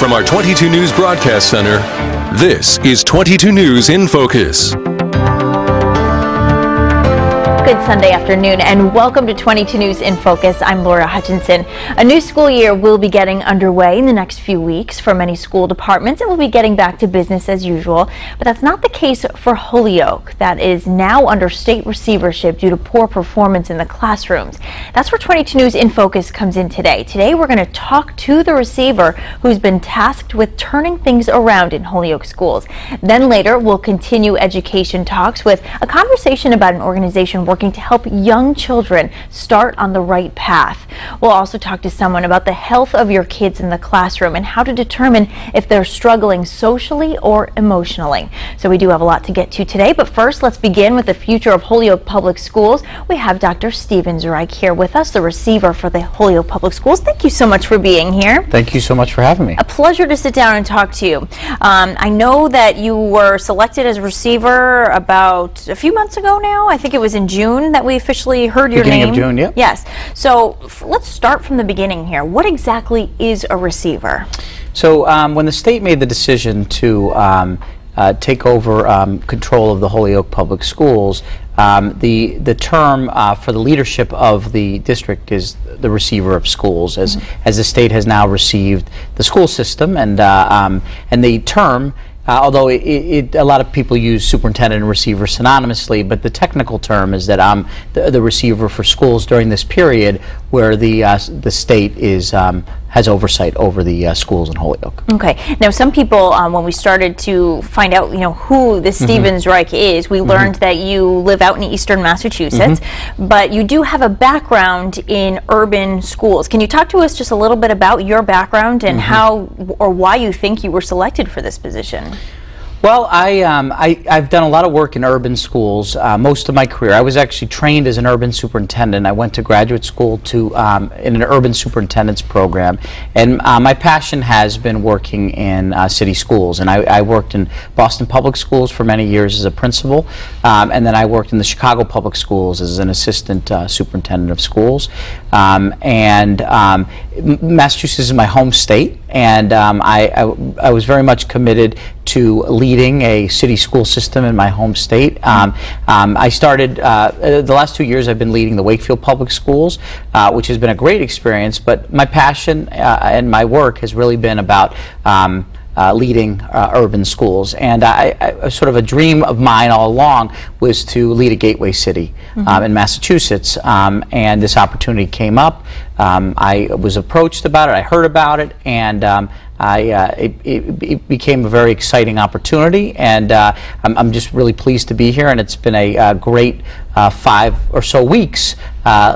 From our 22 News Broadcast Center, this is 22 News in Focus. Good Sunday afternoon and welcome to 22 News in Focus. I'm Laura Hutchinson. A new school year will be getting underway in the next few weeks for many school departments, and we'll be getting back to business as usual. But that's not the case for Holyoke. That is now under state receivership due to poor performance in the classrooms. That's where 22 News in Focus comes in today. Today we're going to talk to the receiver who's been tasked with turning things around in Holyoke schools. Then later we'll continue education talks with a conversation about an organization working to help young children start on the right path. We'll also talk to someone about the health of your kids in the classroom and how to determine if they're struggling socially or emotionally. So we do have a lot to get to today, but first let's begin with the future of Holyoke Public Schools. We have Dr. Steven Zreich here with us, the receiver for the Holyoke Public Schools. Thank you so much for being here. Thank you so much for having me. A pleasure to sit down and talk to you. I know that you were selected as receiver about a few months ago now. I think it was in June that we officially heard your name. Beginning of June, yep. Yes. So let's start from the beginning here. What exactly is a receiver? So when the state made the decision to take over control of the Holyoke Public Schools, the term for the leadership of the district is the receiver of schools, as the state has now received the school system, and the term, although a lot of people use superintendent and receiver synonymously, but the technical term is that I'm the receiver for schools during this period where the state is has oversight over the schools in Holyoke. Okay. Now, some people, when we started to find out, who the Steven Zreich is, we learned that you live out in eastern Massachusetts, but you do have a background in urban schools. Can you talk to us just a little bit about your background and how or why you think you were selected for this position? Well, I've done a lot of work in urban schools most of my career. I was actually trained as an urban superintendent. I went to graduate school in an urban superintendent's program, and my passion has been working in city schools. And I worked in Boston Public Schools for many years as a principal, and then I worked in the Chicago Public Schools as an assistant superintendent of schools. Massachusetts is my home state, and I was very much committed to leading a city school system in my home state. I started, the last 2 years I've been leading the Wakefield Public Schools, which has been a great experience, but my passion and my work has really been about leading urban schools, and sort of a dream of mine all along was to lead a gateway city in Massachusetts, and this opportunity came up. I was approached about it, I heard about it, and it became a very exciting opportunity, and I'm just really pleased to be here, and it's been a great 5 or so weeks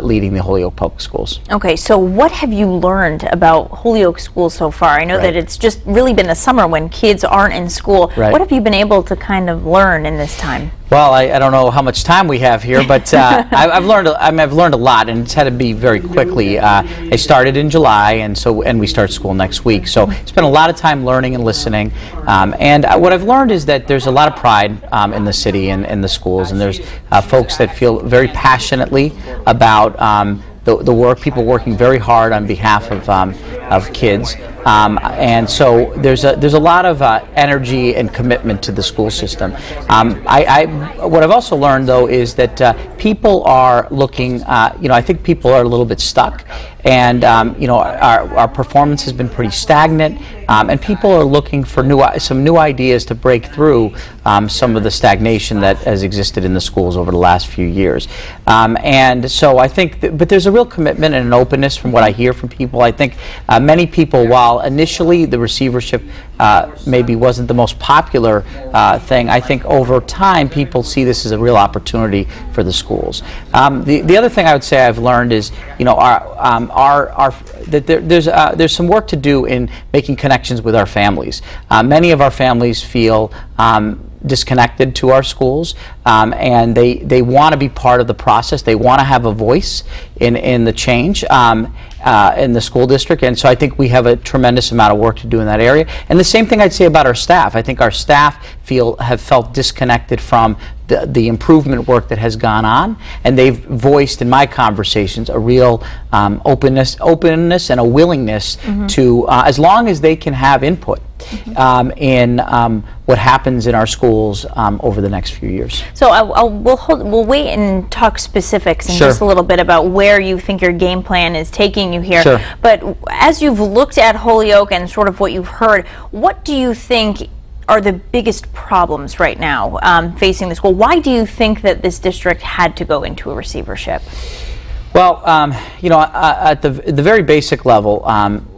leading the Holyoke Public Schools. Okay, so what have you learned about Holyoke schools so far? I know that it's just really been the summer when kids aren't in school. What have you been able to kind of learn in this time? Well, I don't know how much time we have here, but I've learned a lot, and it's had to be very quickly. I started in July, and we start school next week, so spent a lot of time learning and listening. And what I've learned is that there's a lot of pride in the city and in the schools, and there's folks that feel very passionately about the work, people working very hard on behalf of kids. And so there's a lot of energy and commitment to the school system. What I've also learned, though, is that people are looking, I think people are a little bit stuck, and our performance has been pretty stagnant, and people are looking for some new ideas to break through some of the stagnation that has existed in the schools over the last few years. And so I think, but there's a real commitment and an openness from what I hear from people. I think many people, while initially the receivership maybe wasn't the most popular thing, I think over time people see this as a real opportunity for the schools. The other thing I would say I've learned is, that there's some work to do in making connections with our families. Many of our families feel disconnected to our schools, and they want to be part of the process. They want to have a voice in the change in the school district, and so I think we have a tremendous amount of work to do in that area. And the same thing I'd say about our staff. I think our staff have felt disconnected from the improvement work that has gone on, and they've voiced in my conversations a real openness and a willingness to, as long as they can have input in what happens in our schools over the next few years. So we'll wait and talk specifics in just a little bit about where you think your game plan is taking you here. Sure. But as you've looked at Holyoke and sort of what you've heard, what do you think are the biggest problems right now facing the school? Why do you think that this district had to go into a receivership? Well, at the very basic level,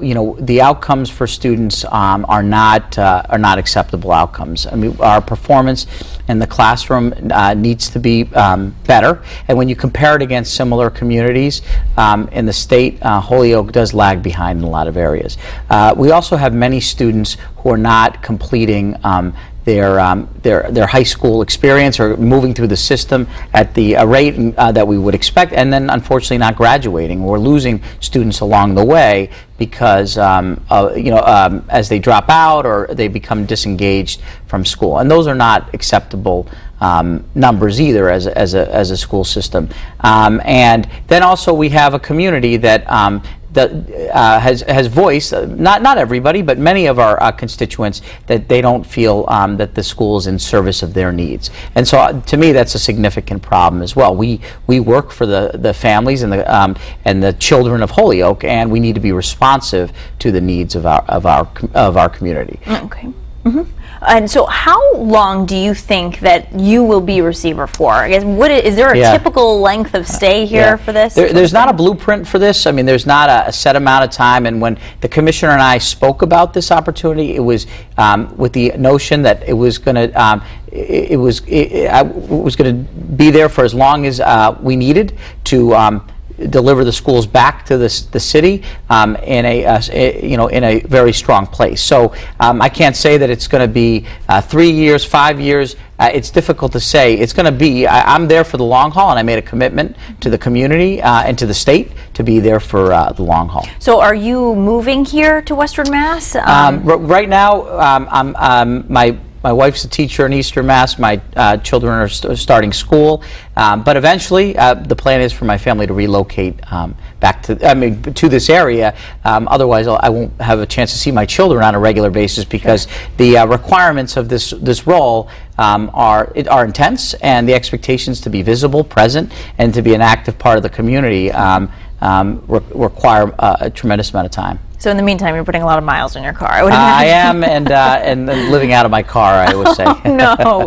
the outcomes for students are not acceptable outcomes. I mean, our performance in the classroom needs to be better, and when you compare it against similar communities in the state, Holyoke does lag behind in a lot of areas. We also have many students who are not completing their high school experience or moving through the system at the rate that we would expect, and then unfortunately not graduating. We're losing students along the way because as they drop out or they become disengaged from school, and those are not acceptable numbers either as a school system. And then also we have a community that has voiced, not everybody, but many of our constituents, that they don't feel that the school is in service of their needs. And so to me, that's a significant problem as well. We work for the families and the children of Holyoke, and we need to be responsive to the needs of our community. Okay. And so how long do you think that you will be a receiver for? I guess, is there a typical length of stay here for this? There's not a blueprint for this. I mean, there's not a set amount of time, and when the commissioner and I spoke about this opportunity, it was with the notion that it was going to I was going to be there for as long as we needed to deliver the schools back to the city in a very strong place. So I can't say that it's going to be 3 years, 5 years. It's difficult to say. It's going to be, I'm there for the long haul, and I made a commitment to the community and to the state to be there for the long haul. So are you moving here to Western Mass? Right now, my wife's a teacher in Eastern Mass. My children are starting school, but eventually the plan is for my family to relocate back to this area. Otherwise, I won't have a chance to see my children on a regular basis because the requirements of this role are intense, and the expectations to be visible, present, and to be an active part of the community require a tremendous amount of time. So in the meantime, you're putting a lot of miles in your car, I would I imagine. am, and living out of my car, I would say. Oh, no.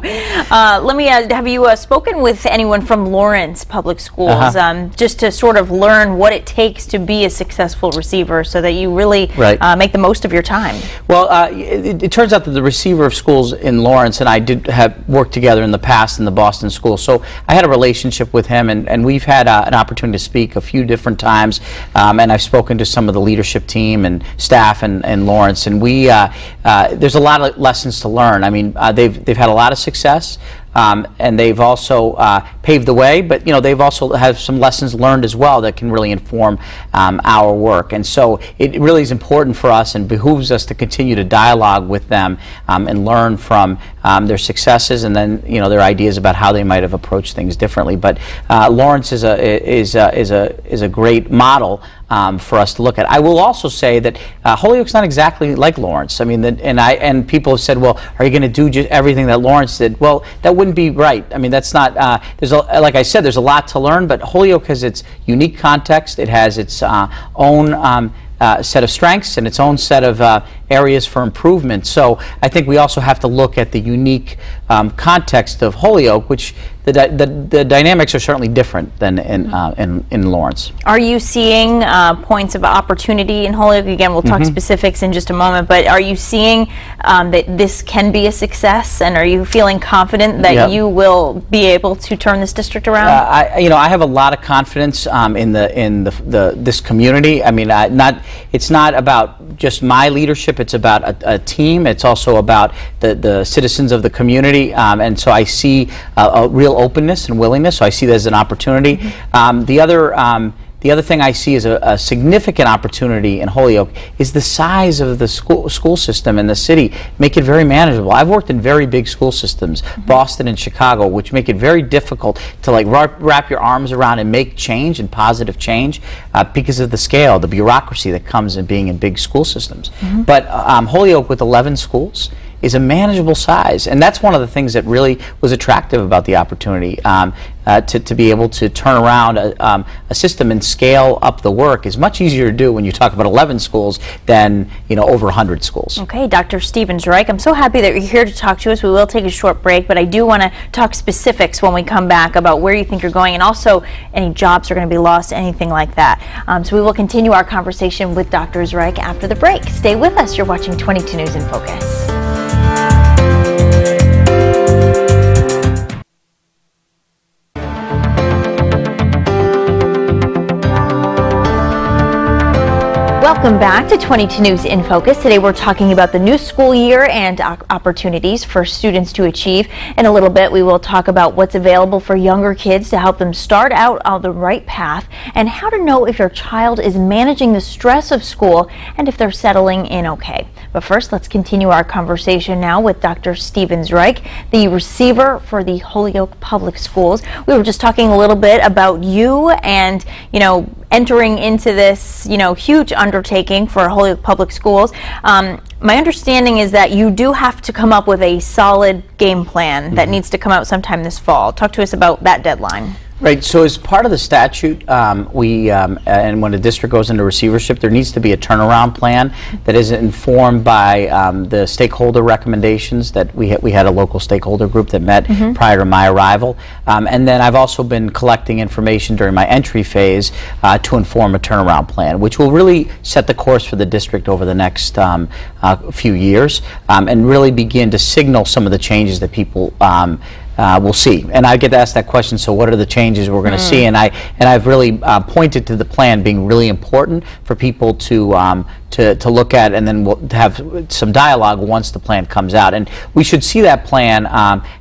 Let me ask, have you spoken with anyone from Lawrence Public Schools just to sort of learn what it takes to be a successful receiver so that you really make the most of your time? Well, it turns out that the receiver of schools in Lawrence and I did have worked together in the past in the Boston school, so I had a relationship with him, and we've had an opportunity to speak a few different times, and I've spoken to some of the leadership team and staff in Lawrence, and there's a lot of lessons to learn. I mean, they've had a lot of success, and they've also paved the way, but they've also have some lessons learned as well that can really inform our work. And so it really is important for us and behooves us to continue to dialogue with them and learn from their successes, and then their ideas about how they might have approached things differently. But Lawrence is a great model for us to look at. I will also say that Holyoke's not exactly like Lawrence. I mean, and people have said, well, are you going to do just everything that Lawrence did? Well, that wouldn't be right. I mean, that's not. Like I said, there's a lot to learn, but Holyoke has its unique context. It has its own set of strengths and its own set of areas for improvement. So I think we also have to look at the unique context of Holyoke, which the dynamics are certainly different than in Lawrence. Are you seeing points of opportunity in Holyoke? Again, we'll talk specifics in just a moment, but are you seeing that this can be a success, and are you feeling confident that you will be able to turn this district around? I have a lot of confidence in this community. I mean, it's not about just my leadership. It's about a team. It's also about the citizens of the community, and so I see a real openness and willingness. So I see that as an opportunity. The The other thing I see as a significant opportunity in Holyoke is the size of the school system in the city. Make it very manageable. I've worked in very big school systems, Boston and Chicago, which make it very difficult to like wrap your arms around and make change and positive change because of the scale, the bureaucracy that comes in being in big school systems. But Holyoke with 11 schools is a manageable size, and that's one of the things that really was attractive about the opportunity. To be able to turn around a system and scale up the work is much easier to do when you talk about 11 schools than over 100 schools. Okay, Dr. Stevens-Reich, I'm so happy that you're here to talk to us. We will take a short break, but I do want to talk specifics when we come back about where you think you're going and also any jobs are going to be lost, anything like that. So we will continue our conversation with Dr. Reich after the break. Stay with us. You're watching 22 News in Focus. Welcome back to 22 News in Focus. Today we're talking about the new school year and opportunities for students to achieve. In a little bit we will talk about what's available for younger kids to help them start out on the right path and how to know if your child is managing the stress of school and if they're settling in okay. But first, let's continue our conversation now with Dr. Stevens-Reich, the receiver for the Holyoke Public Schools. We were just talking a little bit about you and, entering into this, huge undertaking for Holyoke Public Schools. My understanding is that you do have to come up with a solid game plan that needs to come out sometime this fall. Talk to us about that deadline. Right, so as part of the statute, and when a district goes into receivership, there needs to be a turnaround plan that is informed by the stakeholder recommendations that we had a local stakeholder group that met prior to my arrival. And then I've also been collecting information during my entry phase to inform a turnaround plan, which will really set the course for the district over the next few years and really begin to signal some of the changes that people we'll see. And I get asked that question, so what are the changes we're going to see? And I've really pointed to the plan being really important for people to look at, and then we'll have some dialogue once the plan comes out. And we should see that plan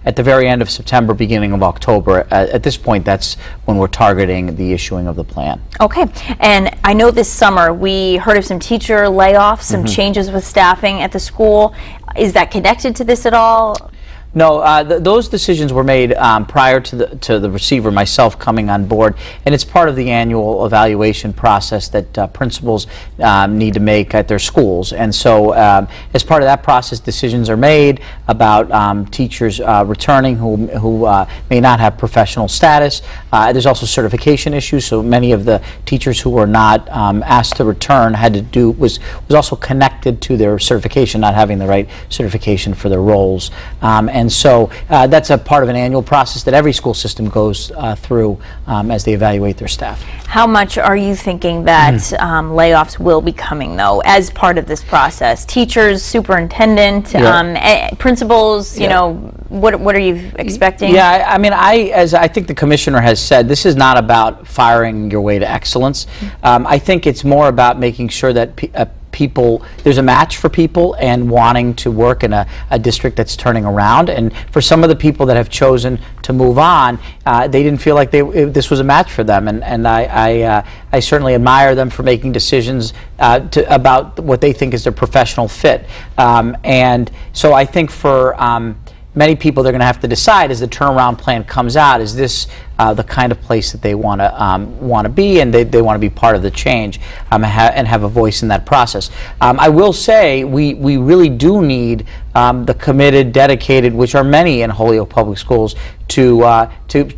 at the very end of September, beginning of October. At this point, that's when we're targeting the issuing of the plan. Okay. And I know this summer we heard of some teacher layoffs, some changes with staffing at the school. Is that connected to this at all? No, those decisions were made prior to the receiver, myself, coming on board, and it's part of the annual evaluation process that principals need to make at their schools. And so as part of that process, decisions are made about teachers returning who may not have professional status. There's also certification issues, so many of the teachers who were not asked to return was also connected to their certification, not having the right certification for their roles. And so that's a part of an annual process that every school system goes through as they evaluate their staff. How much are you thinking that layoffs will be coming, though, as part of this process? Teachers, superintendent, principals, what are you expecting? Yeah, I mean, as I think the commissioner has said, this is not about firing your way to excellence. I think it's more about making sure that there's a match for people and wanting to work in a district that's turning around. And for some of the people that have chosen to move on, they didn't feel like this was a match for them. And I certainly admire them for making decisions about what they think is their professional fit. And so I think for many people, they're going to have to decide as the turnaround plan comes out, is this the kind of place that they want to be, and they want to be part of the change and have a voice in that process. I will say we really do need the committed, dedicated, which are many in Holyoke Public Schools, to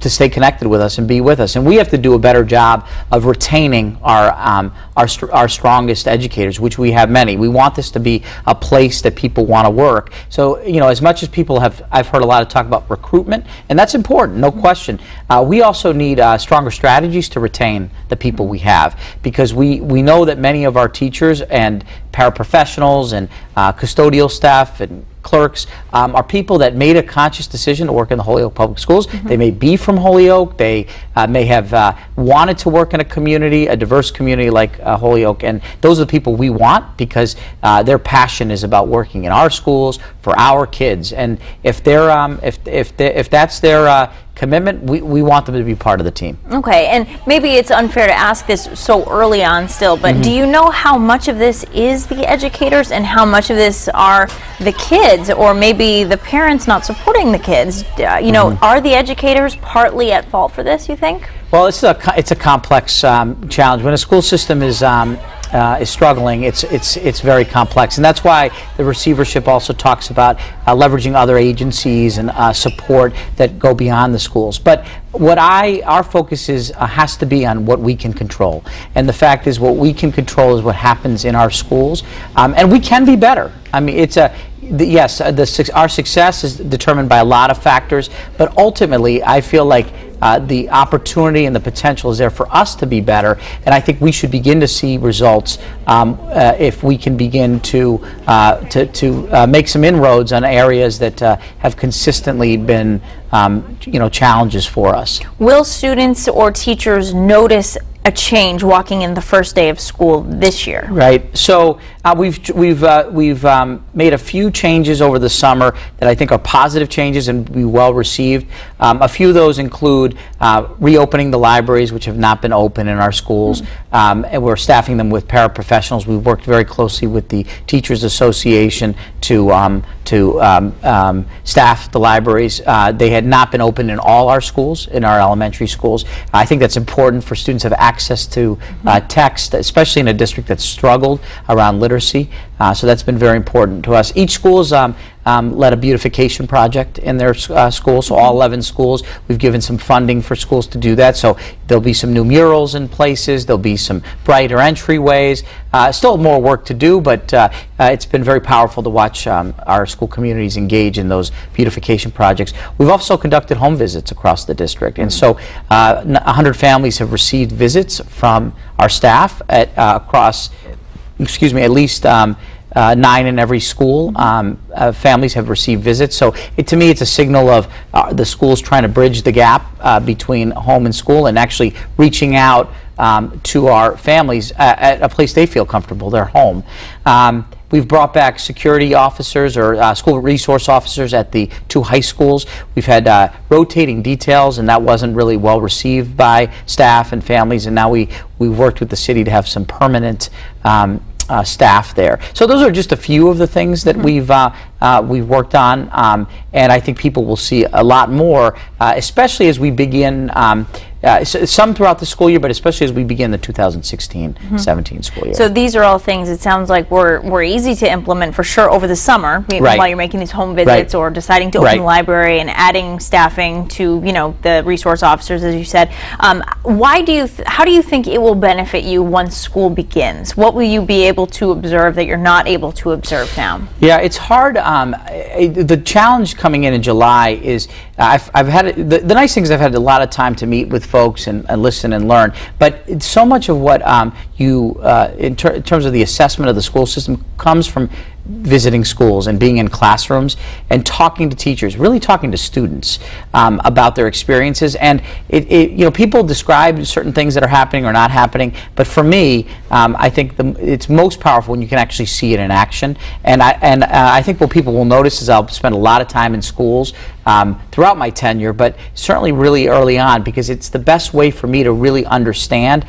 stay connected with us and be with us. And we have to do a better job of retaining our strongest educators, which we have many. We want this to be a place that people want to work. So, as much as people I've heard a lot of talk about recruitment, and that's important, no question. We also need stronger strategies to retain the people we have, because we know that many of our teachers and paraprofessionals and custodial staff and clerks are people that made a conscious decision to work in the Holyoke Public Schools. They may be from Holyoke. They may have wanted to work in a community, a diverse community like Holyoke, and those are the people we want, because their passion is about working in our schools for our kids. And if they're if that's their commitment, we want them to be part of the team. Okay, and maybe it's unfair to ask this so early on still, but do you know how much of this is the educators and how much of this are the kids, or maybe the parents not supporting the kids? You know, are the educators partly at fault for this, you think? Well, it's a complex challenge. When a school system is struggling, it's very complex, and that's why the receivership also talks about leveraging other agencies and support that go beyond the schools. But what our focus is has to be on what we can control, and the fact is what we can control is what happens in our schools, and we can be better. I mean, our success is determined by a lot of factors, but ultimately I feel like the opportunity and the potential is there for us to be better, and I think we should begin to see results if we can begin to make some inroads on areas that have consistently been challenges for us. Will students or teachers notice a change walking in the first day of school this year? Right. So we've made a few changes over the summer that I think are positive changes and be well received. A few of those include reopening the libraries, which have not been open in our schools, and we're staffing them with paraprofessionals. We've worked very closely with the Teachers Association to staff the libraries. They had not been open in all our schools, in our elementary schools. I think that's important for students to have access to text, especially in a district that's struggled around literacy. So that's been very important to us. Each school has led a beautification project in their school, so all 11 schools, we've given some funding for schools to do that. So there'll be some new murals in places, there'll be some brighter entryways. Still more work to do, but it's been very powerful to watch our school communities engage in those beautification projects. We've also conducted home visits across the district, and so 100 families have received visits from our staff across, at least 9 in every school. Families have received visits, so to me it's a signal of the schools trying to bridge the gap between home and school and actually reaching out to our families at a place they feel comfortable, their home. We've brought back security officers or school resource officers at the 2 high schools. We've had rotating details, and that wasn't really well received by staff and families, and now we worked with the city to have some permanent staff there. So those are just a few of the things that we've worked on, and I think people will see a lot more, especially as we begin some throughout the school year, but especially as we begin the 2016-17 school year. So these are all things, it sounds like, were easy to implement for sure over the summer, while you're making these home visits or deciding to open the library and adding staffing to, the resource officers, as you said. How do you think it will benefit you once school begins? What will you be able to observe that you're not able to observe now? Yeah, it's hard. The challenge coming in July is I've had the nice thing is I've had a lot of time to meet with folks and listen and learn, but so much of what in terms of the assessment of the school system comes from visiting schools and being in classrooms and talking to teachers, really talking to students about their experiences. And people describe certain things that are happening or not happening, but for me, I think it's most powerful when you can actually see it in action. And I think what people will notice is I'll spend a lot of time in schools throughout my tenure, but certainly really early on, because it's the best way for me to really understand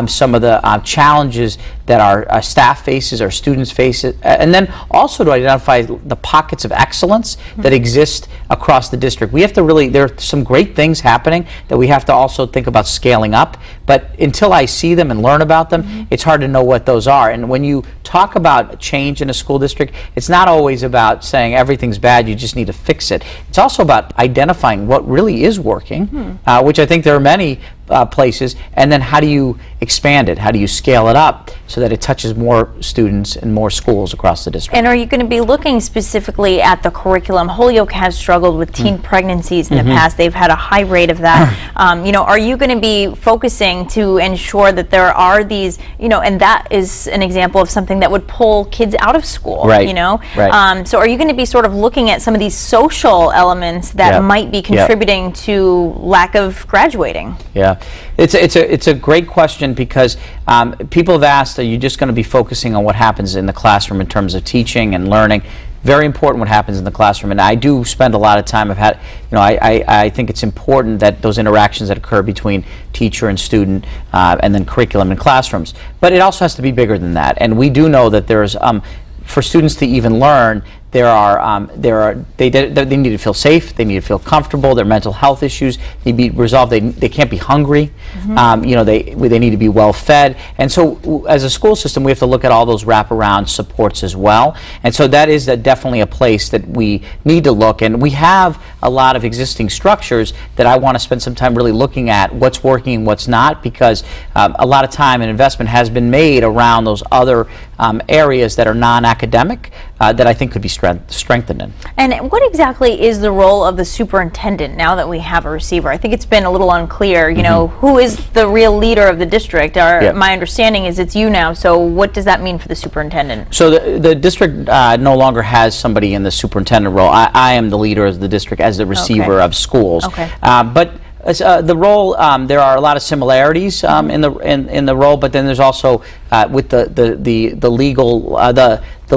some of the challenges that our staff faces, our students face, and then also to identify the pockets of excellence that exist across the district. We have to there are some great things happening that we have to also think about scaling up, but until I see them and learn about them, it's hard to know what those are. And when you talk about change in a school district, it's not always about saying everything's bad, you just need to fix it. It's also about identifying what really is working, which I think there are many places, and then how do you expand it? How do you scale it up so that it touches more students and more schools across the district? And are you going to be looking specifically at the curriculum? Holyoke has struggled with teen pregnancies in the past. They've had a high rate of that. Are you going to be focusing to ensure that there are these, and that is an example of something that would pull kids out of school, so are you going to be sort of looking at some of these social elements that might be contributing to lack of graduating? It's a great question, because people have asked, are you just going to be focusing on what happens in the classroom in terms of teaching and learning? very important what happens in the classroom, and I do spend a lot of time. I think it's important that those interactions that occur between teacher and student, and then curriculum and classrooms. But it also has to be bigger than that, and we do know that there's for students to even learn, they need to feel safe, they need to feel comfortable, their mental health issues need to be resolved, they can't be hungry, they need to be well fed, and so as a school system we have to look at all those wraparound supports as well, and so that is definitely a place that we need to look, and we have a lot of existing structures that I want to spend some time really looking at what's working and what's not, because a lot of time and investment has been made around those other areas that are non-academic that I think could be strengthened in. And what exactly is the role of the superintendent now that we have a receiver? I think it's been a little unclear, you know, who is the real leader of the district? My understanding is it's you now, so what does that mean for the superintendent? So the district no longer has somebody in the superintendent role. I am the leader of the district as the receiver of schools. But the role, there are a lot of similarities in the role, but then there's also with the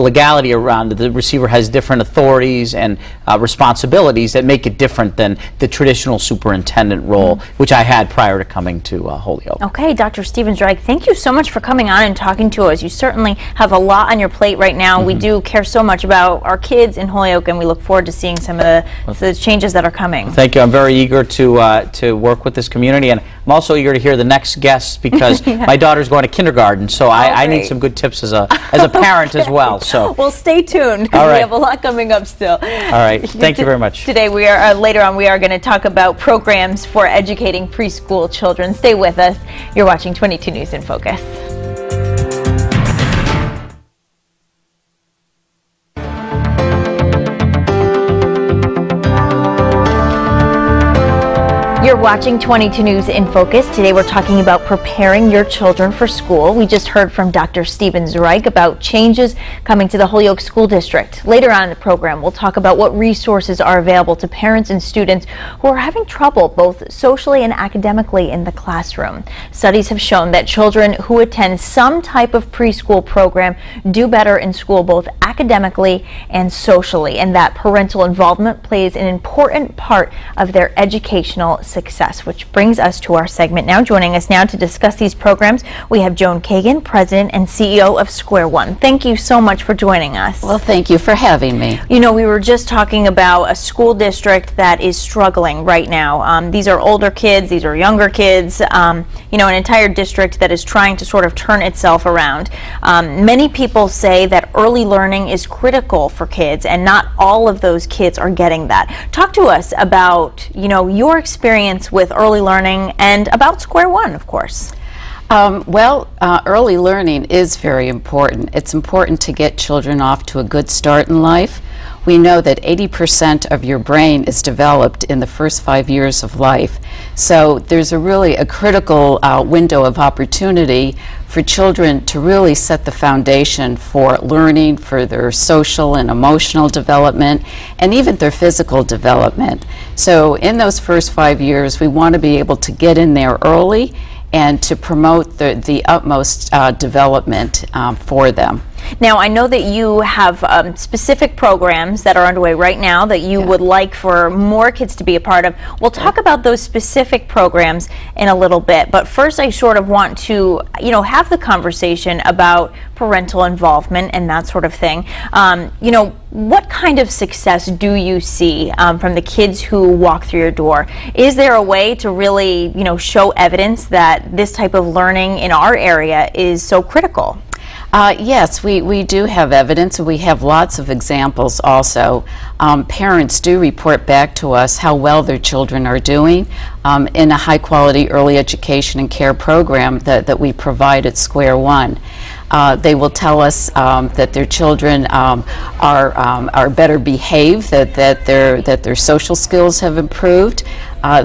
legality around it. The receiver has different authorities and responsibilities that make it different than the traditional superintendent role, which I had prior to coming to Holyoke. Okay, Dr. Stevens-Reich, thank you so much for coming on and talking to us. You certainly have a lot on your plate right now. We do care so much about our kids in Holyoke, and we look forward to seeing some of the changes that are coming. Thank you. I'm very eager to work with this community, and I'm also eager to hear the next guests because my daughter's going to kindergarten, so I need some good tips as a parent as well. So well, stay tuned because we have a lot coming up still. All right. Thank you very much. Today we are later on we are going to talk about programs for educating preschool children. Stay with us. You're watching 22 News in Focus. You're watching 22 News in Focus. Today we're talking about preparing your children for school. We just heard from Dr. Stevens-Reich about changes coming to the Holyoke School District. Later on in the program, we'll talk about what resources are available to parents and students who are having trouble both socially and academically in the classroom. Studies have shown that children who attend some type of preschool program do better in school both academically and socially, and that parental involvement plays an important part of their educational success, which brings us to our segment now. Joining us now to discuss these programs, we have Joan Kagan, President and CEO of Square One. Thank you so much for joining us. Well, thank you for having me. You know, we were just talking about a school district that is struggling right now. These are older kids, these are younger kids, you know, an entire district that is trying to sort of turn itself around. Many people say that early learning is critical for kids, and not all of those kids are getting that. Talk to us about, you know, your experience with early learning and about Square One, of course. Early learning is very important. It's important to get children off to a good start in life. We know that 80% of your brain is developed in the first 5 years of life. So there's a critical window of opportunity for children to really set the foundation for learning, for their social and emotional development, and even their physical development. So in those first 5 years, we want to be able to get in there early and to promote the utmost development for them. Now, I know that you have specific programs that are underway right now that you would like for more kids to be a part of. We'll talk about those specific programs in a little bit, but first I sort of want to, you know, have the conversation about parental involvement and that sort of thing. You know, what kind of success do you see from the kids who walk through your door? Is there a way to really, you know, show evidence that this type of learning in our area is so critical? Yes, we do have evidence, and we have lots of examples also. Parents do report back to us how well their children are doing in a high-quality early education and care program that we provide at Square One. They will tell us that their children are better behaved, that their social skills have improved.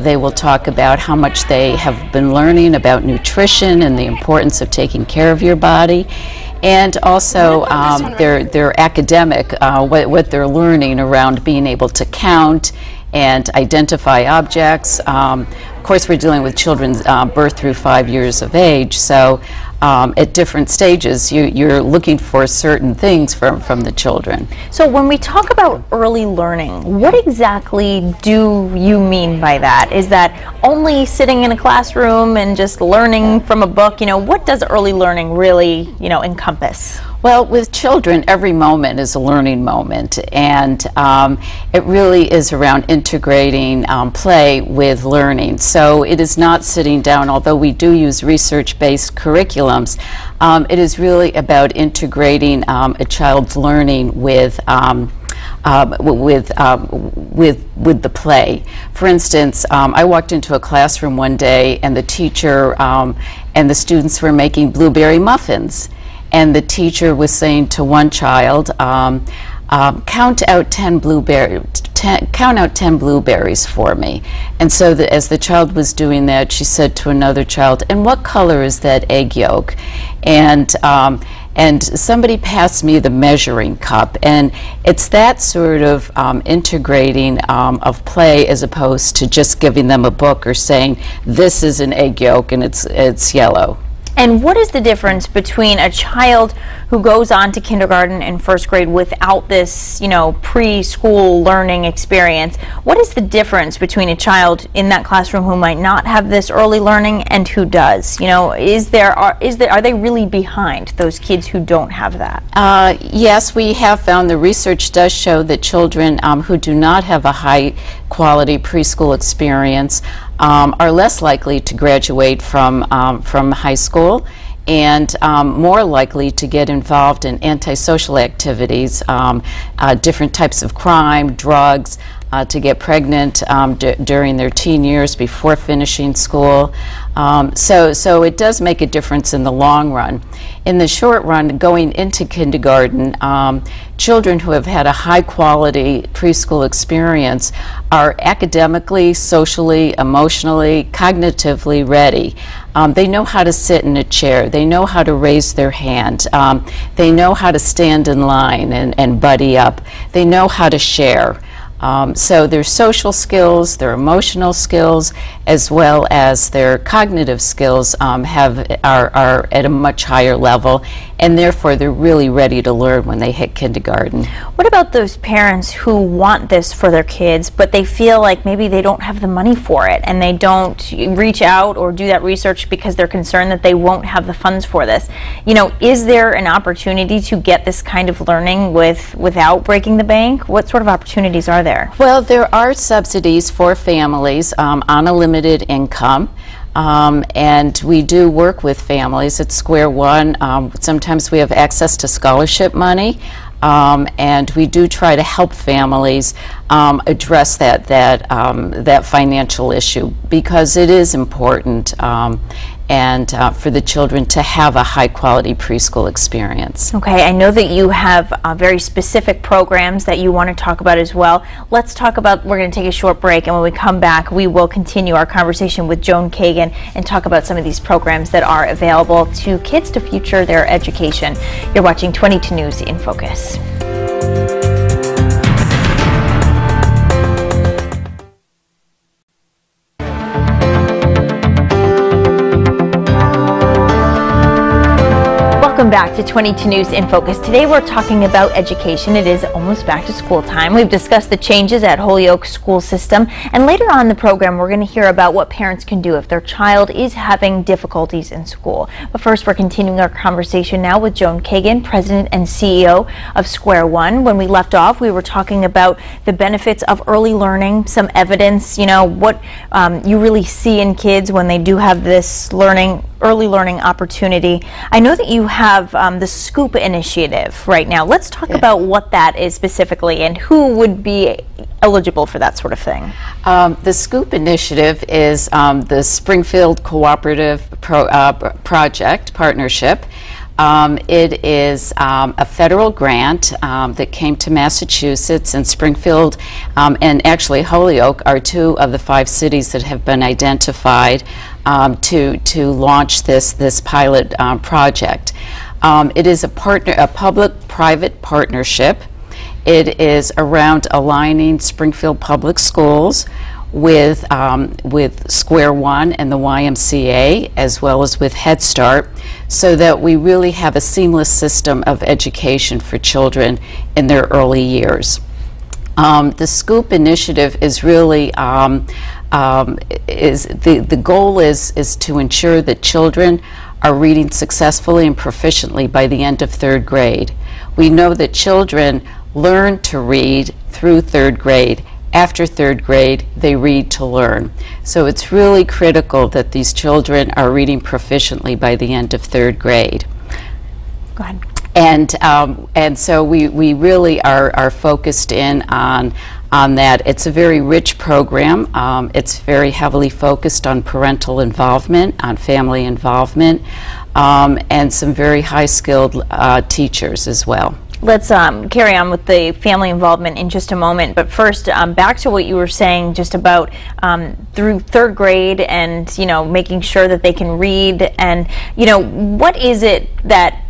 They will talk about how much they have been learning about nutrition and the importance of taking care of your body. And also their academic, what they're learning around being able to count and identify objects. Of course, we're dealing with children's birth through 5 years of age, so at different stages, you're looking for certain things from the children. So when we talk about early learning, what exactly do you mean by that? Is that only sitting in a classroom and just learning from a book? What does early learning really, encompass? Well, with children, every moment is a learning moment, and it really is around integrating play with learning. So it is not sitting down, although we do use research-based curriculums, it is really about integrating a child's learning with the play. For instance, I walked into a classroom one day, and the teacher and the students were making blueberry muffins. And the teacher was saying to one child, count out 10 blueberries for me. And so as the child was doing that, she said to another child, and what color is that egg yolk? And somebody passed me the measuring cup. And it's that sort of integrating of play, as opposed to just giving them a book or saying, this is an egg yolk and it's yellow. And what is the difference between a child who goes on to kindergarten and first grade without this, preschool learning experience? What is the difference between a child in that classroom who might not have this early learning and who does? Are they really behind, those kids who don't have that? Yes, we have found, the research does show that children who do not have a high quality preschool experience are less likely to graduate from high school, and more likely to get involved in antisocial activities, different types of crime, drugs, to get pregnant during their teen years before finishing school. So it does make a difference in the long run. In the short run, going into kindergarten, children who have had a high quality preschool experience are academically, socially, emotionally, cognitively ready. They know how to sit in a chair. They know how to raise their hand. They know how to stand in line and buddy up. They know how to share. So their social skills, their emotional skills, as well as their cognitive skills are at a much higher level, and therefore they're really ready to learn when they hit kindergarten. What about those parents who want this for their kids, but they feel like maybe they don't have the money for it, and they don't reach out or do that research because they're concerned that they won't have the funds for this? Is there an opportunity to get this kind of learning without breaking the bank? What sort of opportunities are there? Well, there are subsidies for families on a limited income. And we do work with families at Square One. Sometimes we have access to scholarship money, and we do try to help families address that financial issue, because it is important and for the children to have a high-quality preschool experience. Okay, I know that you have very specific programs that you want to talk about as well. Let's talk about, we're going to take a short break, and when we come back, we will continue our conversation with Joan Kagan and talk about some of these programs that are available to kids to future their education. You're watching 22 News in Focus. Welcome back to 22 News in Focus. Today we're talking about education. It is almost back to school time. We've discussed the changes at Holyoke school system, and later on in the program we're going to hear about what parents can do if their child is having difficulties in school. But first, we're continuing our conversation now with Joan Kagan, President and CEO of Square One. When we left off, we were talking about the benefits of early learning, some evidence, what you really see in kids when they do have this early learning opportunity. I know that you have the Scoop initiative right now. Let's talk about what that is specifically and who would be eligible for that sort of thing. The Scoop initiative is the Springfield Cooperative Project Partnership. It is a federal grant that came to Massachusetts, and Springfield and actually Holyoke are two of the 5 cities that have been identified to launch this pilot project. It is a public-private partnership. It is around aligning Springfield Public Schools with Square One and the YMCA, as well as with Head Start, so that we really have a seamless system of education for children in their early years. The SCOOP initiative is really, the goal is to ensure that children are reading successfully and proficiently by the end of 3rd grade. We know that children learn to read through 3rd grade. After 3rd grade, they read to learn. So it's really critical that these children are reading proficiently by the end of 3rd grade. Go ahead. And so we really are focused in on that. It's a very rich program. It's very heavily focused on parental involvement, on family involvement, and some very high-skilled teachers as well. Let's carry on with the family involvement in just a moment, but first back to what you were saying just about through 3rd grade and, you know, making sure that they can read, and, you know, what is it that,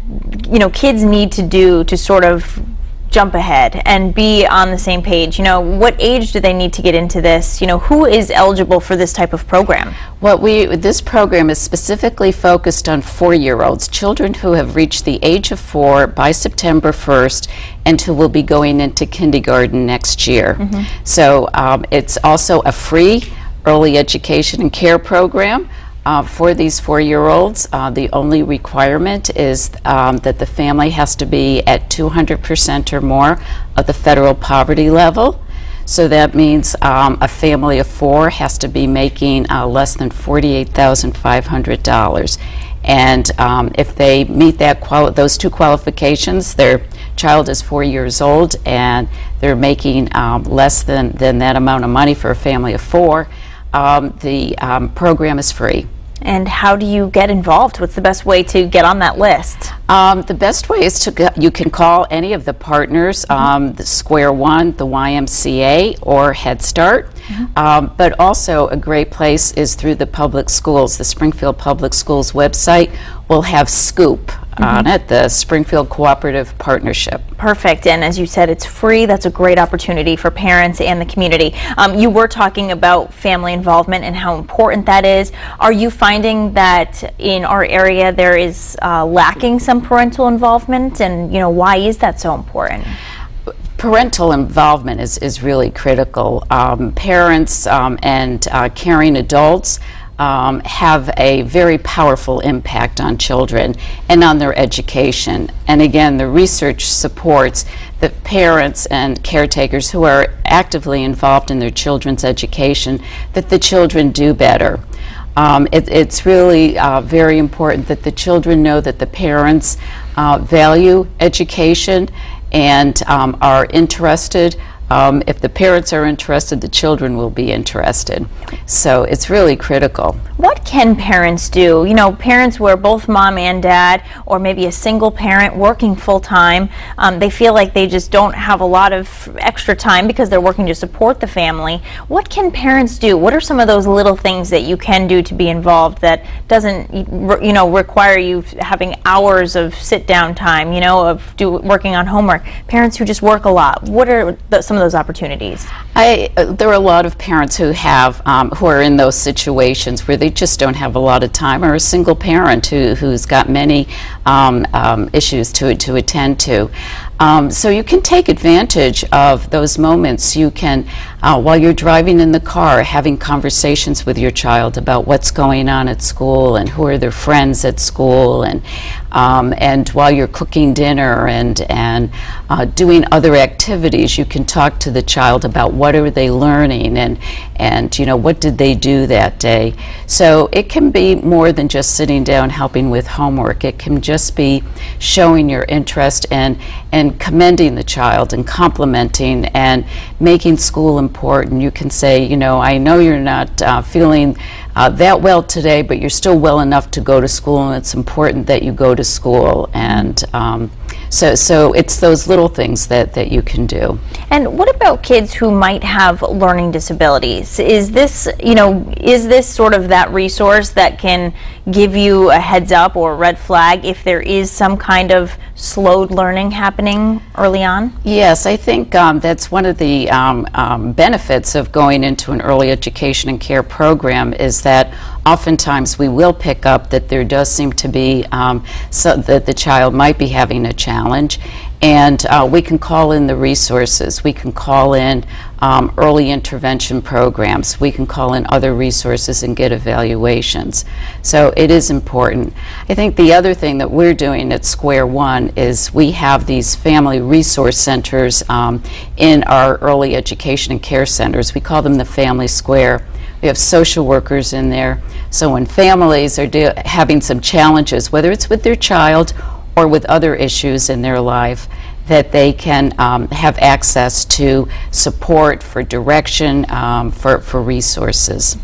you know, kids need to do to sort of jump ahead and be on the same page? You know, what age do they need to get into this? You know, who is eligible for this type of program? Well, this program is specifically focused on 4-year-olds, children who have reached the age of 4 by September 1st and who will be going into kindergarten next year. Mm-hmm. So it's also a free early education and care program. For these 4-year-olds, the only requirement is that the family has to be at 200% or more of the federal poverty level. So that means a family of 4 has to be making less than $48,500. And if they meet those 2 qualifications, their child is 4 years old and they're making less than that amount of money for a family of 4, the program is free. And how do you get involved? What's the best way to get on that list? The best way is you can call any of the partners, the Square One, the YMCA, or Head Start. Mm-hmm. But also a great place is through the public schools. The Springfield Public Schools website will have SCOOP on it, the Springfield Cooperative Partnership. Perfect. And as you said, it's free. That's a great opportunity for parents and the community. You were talking about family involvement and how important that is. Are you finding that in our area there is lacking some parental involvement, and, you know, why is that so important? Parental involvement is really critical. Parents and caring adults have a very powerful impact on children and on their education. And again, the research supports that parents and caretakers who are actively involved in their children's education, that the children do better. It's really very important that the children know that the parents value education and are interested. If the parents are interested, the children will be interested. So it's really critical. What can parents do? You know, parents where both mom and dad, or maybe a single parent working full-time, they feel like they just don't have a lot of extra time because they're working to support the family. What can parents do? What are some of those little things that you can do to be involved that doesn't, you know, require you having hours of sit-down time, you know, of working on homework? Parents who just work a lot, what are some of those opportunities? There are a lot of parents who have who are in those situations where they just don't have a lot of time, or a single parent who's got many issues to attend to. So you can take advantage of those moments. You can, while you're driving in the car, having conversations with your child about what's going on at school and who are their friends at school, and while you're cooking dinner and doing other activities, you can talk to the child about what are they learning and you know, what did they do that day. So it can be more than just sitting down helping with homework. It can just be showing your interest and commending the child and complimenting and making school important. You can say, you know, I know you're not feeling that well today, but you're still well enough to go to school, and it's important that you go to school. And So it's those little things that you can do. And what about kids who might have learning disabilities? Is this, is this sort of that resource that can give you a heads up or a red flag if there is some kind of slowed learning happening early on? Yes, I think that's one of the benefits of going into an early education and care program, is that oftentimes we will pick up that there does seem to be so that the child might be having a challenge, and we can call in the resources. We can call in early intervention programs. We can call in other resources and get evaluations. So it is important. I think the other thing that we're doing at Square One is we have these family resource centers in our early education and care centers. We call them the Family Square. We have social workers in there. So when families are having some challenges, whether it's with their child or with other issues in their life, that they can have access to support, for direction, for resources.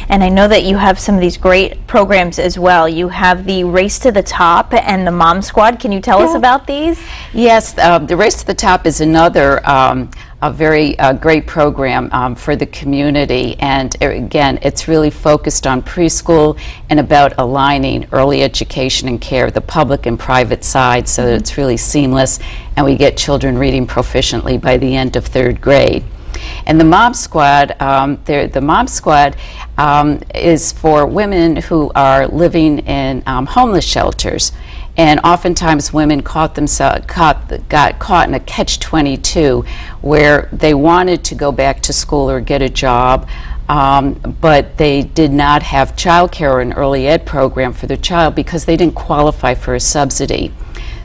And I know that you have some of these great programs as well. You have the Race to the Top and the Mom Squad. Can you tell us about these? Yes, the Race to the Top is another a very great program for the community, and again, it's really focused on preschool and about aligning early education and care, the public and private side, so that it's really seamless and we get children reading proficiently by the end of 3rd grade. And the Mom Squad, is for women who are living in homeless shelters. And oftentimes women got caught in a catch-22 where they wanted to go back to school or get a job, but they did not have child care or an early ed program for their child because they didn't qualify for a subsidy.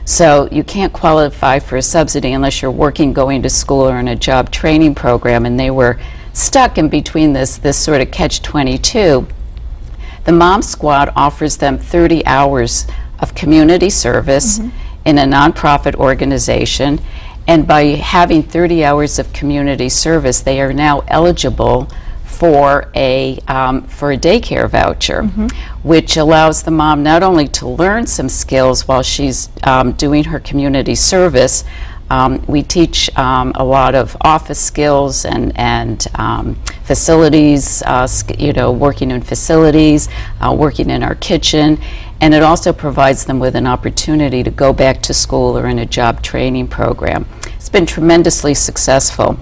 So you can't qualify for a subsidy unless you're working, going to school, or in a job training program, and they were stuck in between this sort of catch-22. The Mom Squad offers them 30 hours of community service in a nonprofit organization, and by having 30 hours of community service, they are now eligible for a daycare voucher, which allows the mom not only to learn some skills while she's doing her community service. We teach a lot of office skills and facilities, working in facilities, working in our kitchen, and it also provides them with an opportunity to go back to school or in a job training program. It's been tremendously successful.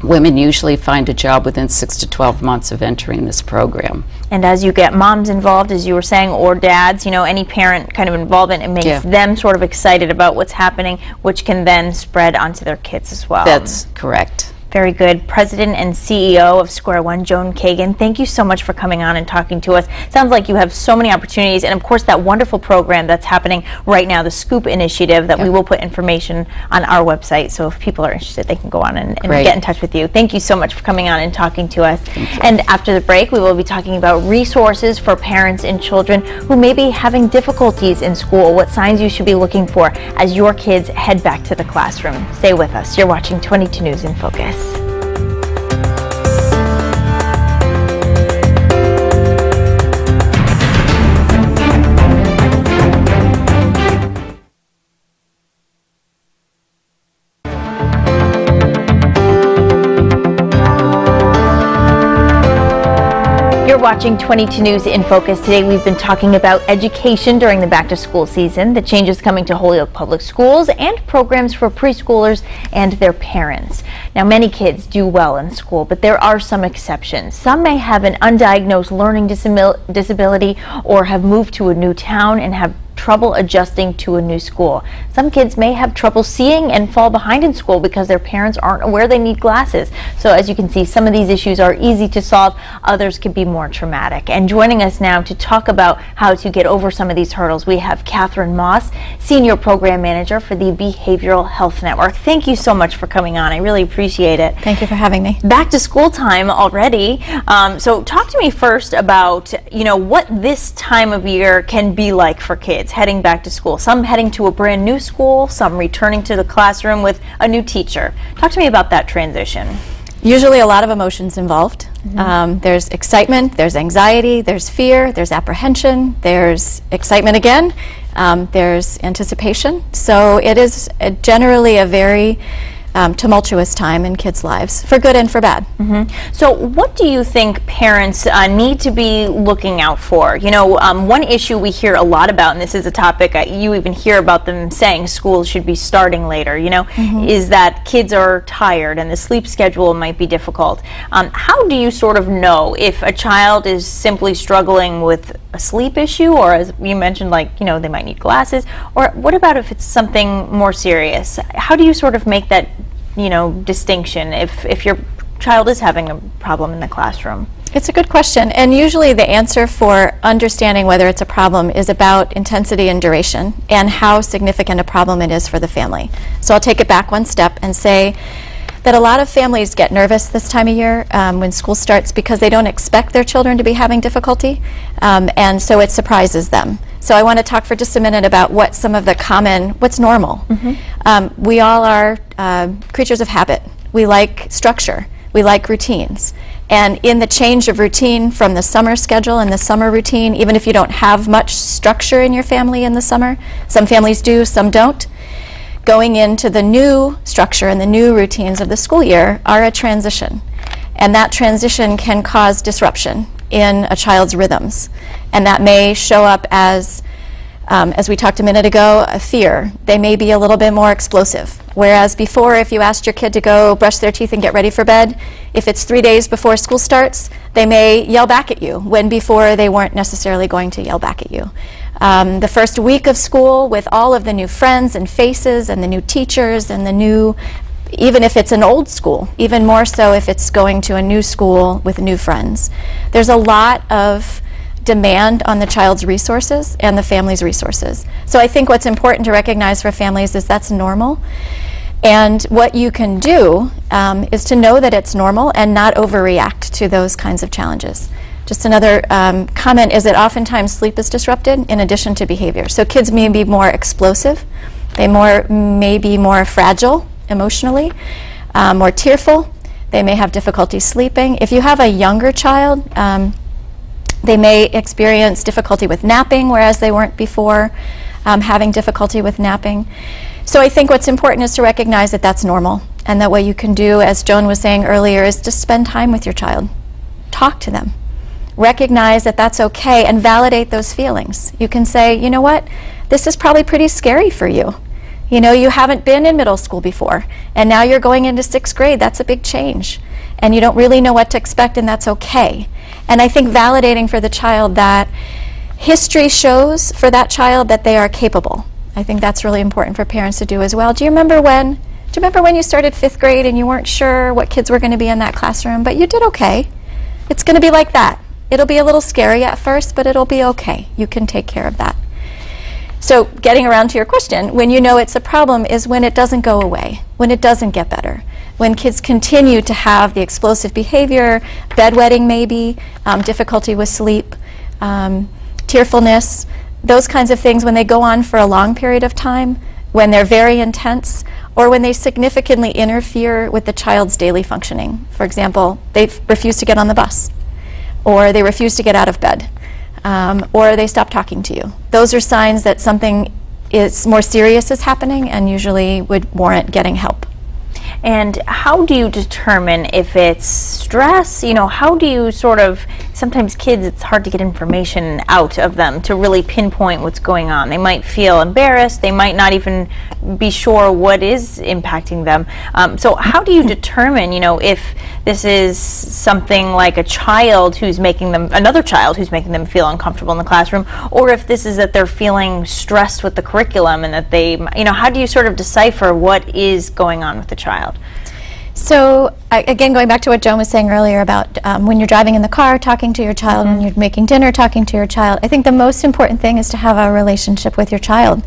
Women usually find a job within 6 to 12 months of entering this program. And as you get moms involved, as you were saying, or dads, any parent kind of involvement, it makes them sort of excited about what's happening, which can then spread onto their kids as well. That's correct. Very good. President and CEO of Square One, Joan Kagan, thank you so much for coming on and talking to us. Sounds like you have so many opportunities, and of course that wonderful program that's happening right now, the Scoop Initiative, that we will put information on our website, so if people are interested, they can go on and get in touch with you. Thank you so much for coming on and talking to us. And after the break, we will be talking about resources for parents and children who may be having difficulties in school, what signs you should be looking for as your kids head back to the classroom. Stay with us. You're watching 22 News in Focus. You're watching 22 News in Focus. Today we've been talking about education during the back-to-school season, the changes coming to Holyoke Public Schools, and programs for preschoolers and their parents. Now, many kids do well in school, but there are some exceptions. Some may have an undiagnosed learning disability or have moved to a new town and have trouble adjusting to a new school. Some kids may have trouble seeing and fall behind in school because their parents aren't aware they need glasses. So as you can see, some of these issues are easy to solve, others can be more traumatic. And joining us now to talk about how to get over some of these hurdles, we have Catherine Moss, Senior Program Manager for the Behavioral Health Network. Thank you so much for coming on. I really appreciate it. Thank you for having me. Back to school time already. So talk to me first about, what this time of year can be like for kids heading back to school. Some heading to a brand new school, some returning to the classroom with a new teacher. Talk to me about that transition. Usually a lot of emotions involved. There's excitement, there's anxiety, there's fear, there's apprehension, there's excitement again, there's anticipation. So it is generally a very tumultuous time in kids' lives, for good and for bad. So what do you think parents need to be looking out for? You know, one issue we hear a lot about, and this is a topic you even hear about them saying school should be starting later, you know, is that kids are tired and the sleep schedule might be difficult. How do you sort of know if a child is simply struggling with a sleep issue, or as you mentioned, like, you know, they might need glasses, or what about if it's something more serious? How do you sort of make that, you know, distinction if your child is having a problem in the classroom? It's a good question, and usually the answer for understanding whether it's a problem is about intensity and duration and how significant a problem it is for the family. So I'll take it back one step and say that a lot of families get nervous this time of year when school starts because they don't expect their children to be having difficulty, and so it surprises them. So I want to talk for just a minute about what some of the what's normal. We all are creatures of habit. We like structure. We like routines. And in the change of routine from the summer schedule and the summer routine, even if you don't have much structure in your family in the summer, some families do, some don't, going into the new structure and the new routines of the school year are a transition. And that transition can cause disruption in a child's rhythms. And that may show up as we talked a minute ago, a fear. They may be a little bit more explosive. Whereas before, if you asked your kid to go brush their teeth and get ready for bed, if it's 3 days before school starts, they may yell back at you, when before they weren't necessarily going to yell back at you. The first week of school, with all of the new friends and faces and the new teachers and the new, even if it's an old school, even more so if it's going to a new school with new friends. There's a lot of demand on the child's resources and the family's resources. So I think what's important to recognize for families is that's normal. And what you can do is to know that it's normal and not overreact to those kinds of challenges. Just another comment is that oftentimes sleep is disrupted in addition to behavior. So kids may be more explosive, they may be more fragile emotionally, more tearful, they may have difficulty sleeping. If you have a younger child, they may experience difficulty with napping, whereas they weren't before having difficulty with napping. So I think what's important is to recognize that that's normal, and that what you can do, as Joan was saying earlier, is just spend time with your child. Talk to them. Recognize that that's okay and validate those feelings. You can say, you know what, this is probably pretty scary for you. You know, you haven't been in middle school before, and now you're going into 6th grade. That's a big change. And you don't really know what to expect, and that's okay. And I think validating for the child that history shows for that child that they are capable. I think that's really important for parents to do as well. Do you remember when you started 5th grade and you weren't sure what kids were going to be in that classroom, but you did okay? It's going to be like that. It'll be a little scary at first, but it'll be okay. You can take care of that. So getting around to your question, when you know it's a problem is when it doesn't go away, when it doesn't get better, when kids continue to have the explosive behavior, bedwetting maybe, difficulty with sleep, tearfulness, those kinds of things, when they go on for a long period of time, when they're very intense, or when they significantly interfere with the child's daily functioning. For example, they refuse to get on the bus, or they refuse to get out of bed, or they stop talking to you. Those are signs that something is more serious is happening and usually would warrant getting help. And how do you determine if it's stress? You know, how do you sort of, sometimes kids, it's hard to get information out of them to really pinpoint what's going on. They might feel embarrassed. They might not even be sure what is impacting them. So how do you determine, you know, if this is something like a child who's making them, another child who's making them feel uncomfortable in the classroom, or if this is that they're feeling stressed with the curriculum and that they, you know, how do you sort of decipher what is going on with the child? So again, going back to what Joan was saying earlier about when you're driving in the car, talking to your child, when you're making dinner, talking to your child, I think the most important thing is to have a relationship with your child.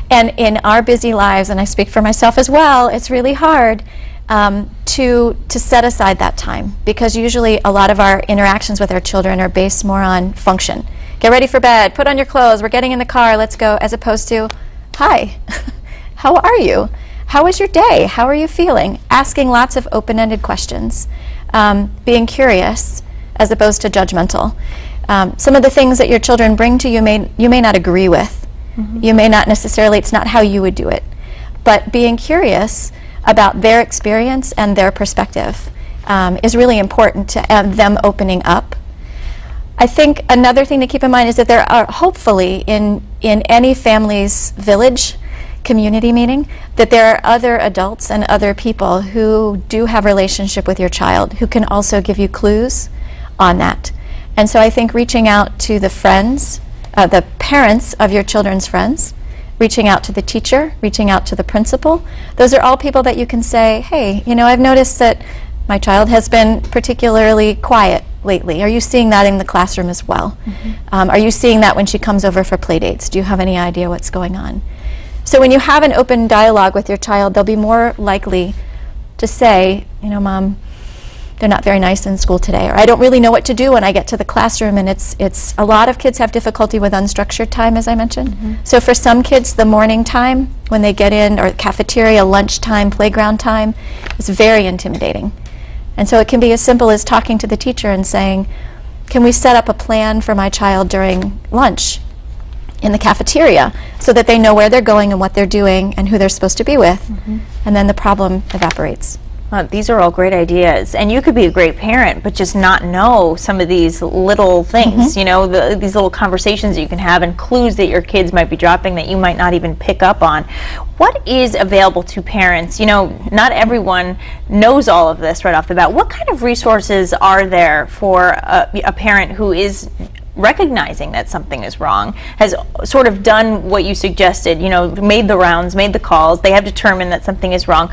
And in our busy lives, and I speak for myself as well, it's really hard to set aside that time, because usually a lot of our interactions with our children are based more on function. Get ready for bed, put on your clothes, we're getting in the car, let's go, as opposed to, hi, how are you? How was your day? How are you feeling? Asking lots of open-ended questions. being curious as opposed to judgmental. Some of the things that your children bring to you may not agree with. You may not necessarily, it's not how you would do it. But being curious about their experience and their perspective is really important to them opening up. I think another thing to keep in mind is that there are hopefully in any family's village community meeting that there are other adults and other people who do have a relationship with your child who can also give you clues on that. And so I think reaching out to the friends, the parents of your children's friends, reaching out to the teacher, reaching out to the principal, those are all people that you can say, hey, you know, I've noticed that my child has been particularly quiet lately. Are you seeing that in the classroom as well? Are you seeing that when she comes over for play dates? Do you have any idea what's going on? So when you have an open dialogue with your child, they'll be more likely to say, you know, Mom, they're not very nice in school today, or I don't really know what to do when I get to the classroom. And it's a lot of kids have difficulty with unstructured time, as I mentioned. So for some kids, the morning time when they get in, or cafeteria, lunchtime, playground time, is very intimidating. And so it can be as simple as talking to the teacher and saying, can we set up a plan for my child during lunch in the cafeteria so that they know where they're going and what they're doing and who they're supposed to be with? And then the problem evaporates. These are all great ideas, and you could be a great parent but just not know some of these little things, you know, these little conversations that you can have and clues that your kids might be dropping that you might not even pick up on. What is available to parents? You know, not everyone knows all of this right off the bat. What kind of resources are there for a parent who is recognizing that something is wrong, has sort of done what you suggested, you know, made the rounds, made the calls, they have determined that something is wrong?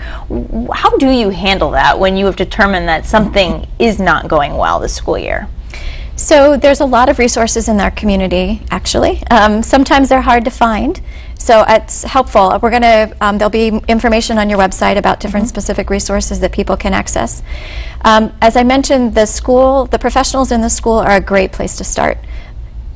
How do you handle that when you have determined that something is not going well this school year? So there's a lot of resources in our community, actually. Sometimes they're hard to find, so it's helpful. We're going to, there'll be information on your website about different specific resources that people can access. As I mentioned, the professionals in the school are a great place to start.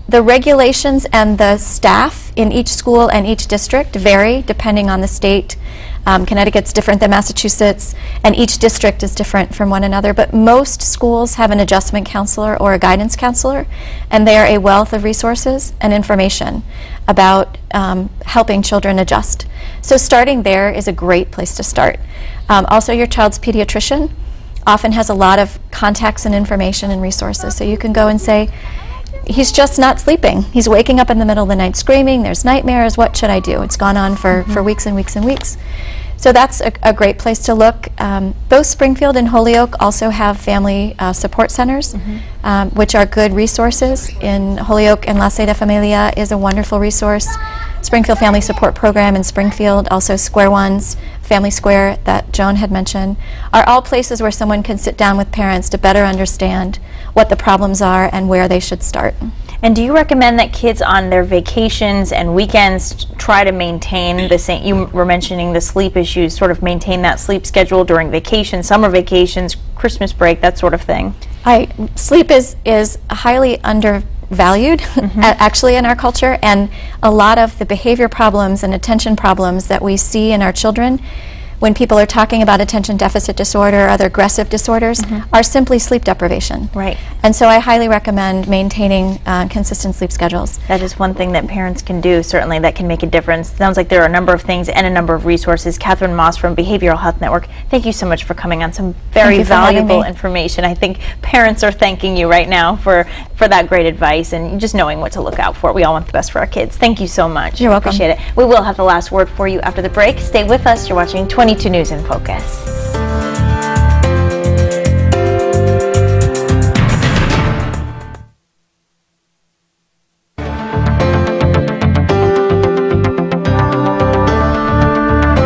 The regulations and the staff in each school and each district vary depending on the state. Connecticut's different than Massachusetts, and each district is different from one another, but most schools have an adjustment counselor or a guidance counselor, and they are a wealth of resources and information about helping children adjust. So starting there is a great place to start. Also, your child's pediatrician often has a lot of contacts and information and resources, so you can go and say, he's just not sleeping. He's waking up in the middle of the night screaming. There's nightmares. What should I do? It's gone on for weeks and weeks and weeks. So that's a great place to look. Both Springfield and Holyoke also have family support centers, which are good resources. In Holyoke, and La Seda Familia is a wonderful resource. Springfield Family Support Program in Springfield, also Square One's Family Square that Joan had mentioned, are all places where someone can sit down with parents to better understand what the problems are and where they should start. And do you recommend that kids on their vacations and weekends try to maintain the same, you were mentioning the sleep issues, sort of maintain that sleep schedule during vacation, summer vacations, Christmas break, that sort of thing? Sleep is highly undervalued actually in our culture, and a lot of the behavior problems and attention problems that we see in our children when people are talking about attention deficit disorder or other aggressive disorders are simply sleep deprivation. Right. And so I highly recommend maintaining consistent sleep schedules. That is one thing that parents can do, certainly, that can make a difference. Sounds like there are a number of things and a number of resources. Catherine Moss from Behavioral Health Network, thank you so much for coming on. Some very valuable information. I think parents are thanking you right now for that great advice and just knowing what to look out for. We all want the best for our kids. Thank you so much. You're welcome. Appreciate it. We will have the last word for you after the break. Stay with us. You're watching 22 News in Focus.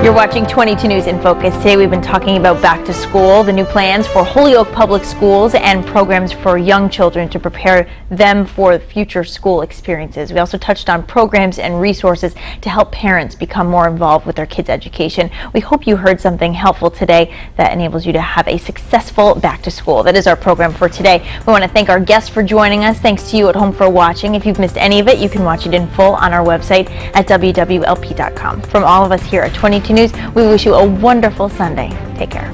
You're watching 22 News in Focus. Today we've been talking about back to school, the new plans for Holyoke Public Schools, and programs for young children to prepare them for future school experiences. We also touched on programs and resources to help parents become more involved with their kids' education. We hope you heard something helpful today that enables you to have a successful back to school. That is our program for today. We want to thank our guests for joining us. Thanks to you at home for watching. If you've missed any of it, you can watch it in full on our website at wwlp.com. From all of us here at 22 News, we wish you a wonderful Sunday. Take care.